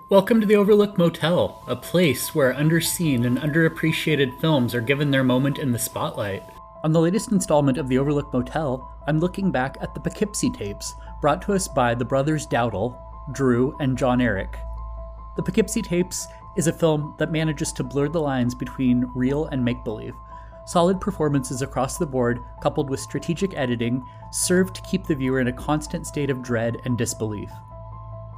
Welcome to the Overlook Motel, a place where underseen and underappreciated films are given their moment in the spotlight. On the latest installment of the Overlook Motel, I'm looking back at the Poughkeepsie tapes, brought to us by the brothers Dowdle, Drew, and John Eric. The Poughkeepsie tapes is a film that manages to blur the lines between real and make-believe. Solid performances across the board, coupled with strategic editing, serve to keep the viewer in a constant state of dread and disbelief.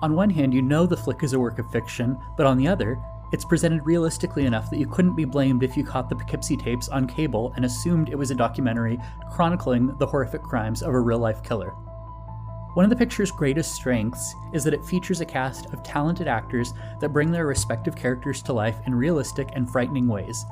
On one hand, you know the flick is a work of fiction, but on the other, it's presented realistically enough that you couldn't be blamed if you caught the Poughkeepsie tapes on cable and assumed it was a documentary chronicling the horrific crimes of a real-life killer. One of the picture's greatest strengths is that it features a cast of talented actors that bring their respective characters to life in realistic and frightening ways.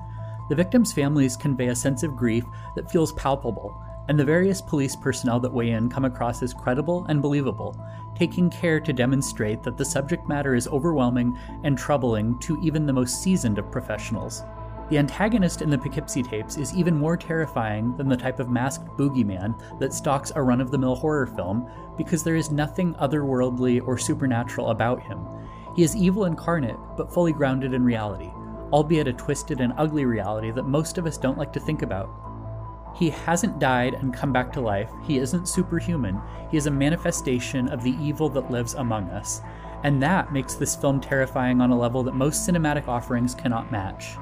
The victims' families convey a sense of grief that feels palpable, and the various police personnel that weigh in come across as credible and believable, taking care to demonstrate that the subject matter is overwhelming and troubling to even the most seasoned of professionals. The antagonist in the Poughkeepsie tapes is even more terrifying than the type of masked boogeyman that stalks a run-of-the-mill horror film, because there is nothing otherworldly or supernatural about him. He is evil incarnate, but fully grounded in reality, albeit a twisted and ugly reality that most of us don't like to think about. He hasn't died and come back to life. He isn't superhuman. He is a manifestation of the evil that lives among us. And that makes this film terrifying on a level that most cinematic offerings cannot match.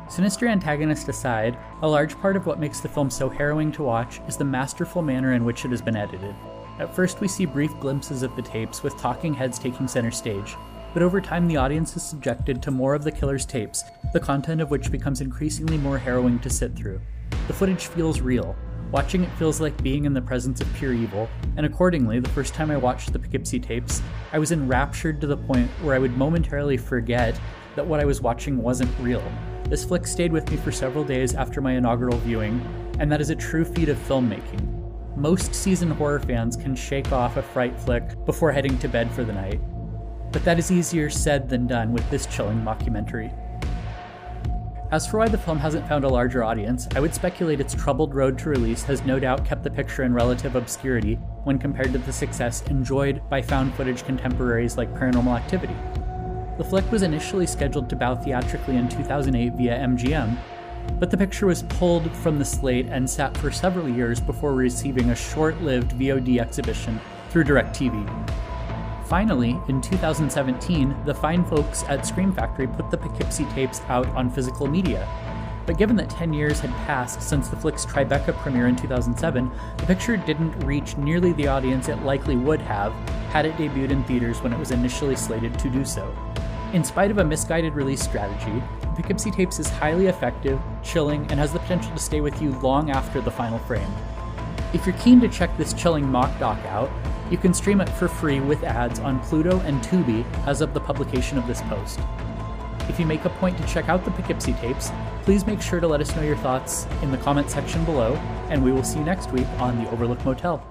Sinister antagonist aside, a large part of what makes the film so harrowing to watch is the masterful manner in which it has been edited. At first we see brief glimpses of the tapes, with talking heads taking center stage. But over time the audience is subjected to more of the killer's tapes, the content of which becomes increasingly more harrowing to sit through. The footage feels real. Watching it feels like being in the presence of pure evil, and accordingly, the first time I watched the Poughkeepsie tapes, I was enraptured to the point where I would momentarily forget that what I was watching wasn't real. This flick stayed with me for several days after my inaugural viewing, and that is a true feat of filmmaking. Most seasoned horror fans can shake off a fright flick before heading to bed for the night, but that is easier said than done with this chilling mockumentary. As for why the film hasn't found a larger audience, I would speculate its troubled road to release has no doubt kept the picture in relative obscurity when compared to the success enjoyed by found footage contemporaries like Paranormal Activity. The flick was initially scheduled to bow theatrically in 2008 via MGM, but the picture was pulled from the slate and sat for several years before receiving a short-lived VOD exhibition through DirecTV. Finally, in 2017, the fine folks at Scream Factory put the Poughkeepsie tapes out on physical media. But given that 10 years had passed since the flick's Tribeca premiere in 2007, the picture didn't reach nearly the audience it likely would have had it debuted in theaters when it was initially slated to do so. In spite of a misguided release strategy, the Poughkeepsie tapes is highly effective, chilling, and has the potential to stay with you long after the final frame. If you're keen to check this chilling mock doc out, you can stream it for free with ads on Pluto and Tubi as of the publication of this post. If you make a point to check out the Poughkeepsie tapes, please make sure to let us know your thoughts in the comment section below, and we will see you next week on the Overlook Motel.